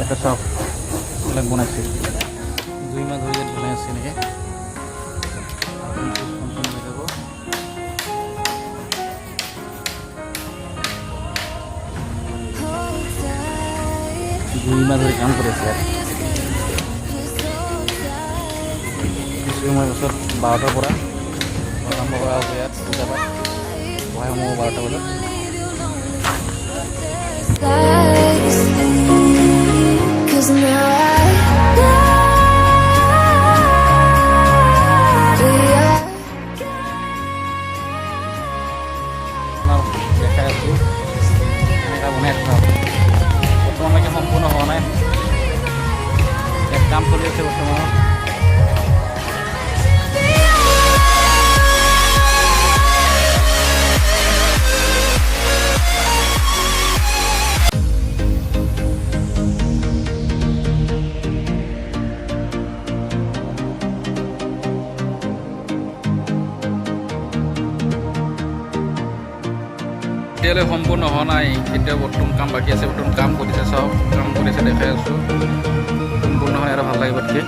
এটা সব অনেক বনাইছে 2 মাস ধরে বনাই আছে নাকি সম্পূর্ণ হয়ে যাব 2 মাস ধরে কাম করেছে আর কিছু সময় বছর 12টার পর আরম্ভ করা হবে আর পূজা পাঠ হয় 12টা বাজে Cause now দেখা যাচ্ছে এটা বনে বর্তমানে সম্পূর্ণ হওয়া নাই এক কাম চলিয়েছে বর্তমানে এতিয়ালৈ সম্পূৰ্ণ হোৱা নাই এতিয়া বৰ্তমান কাম বাকী আছে বৰ্তমান কাম কৰিছে চব কাম কৰিছে দেখাই আছোঁ সম্পূৰ্ণ হয় আৰু ভাল লাগিব গতিকে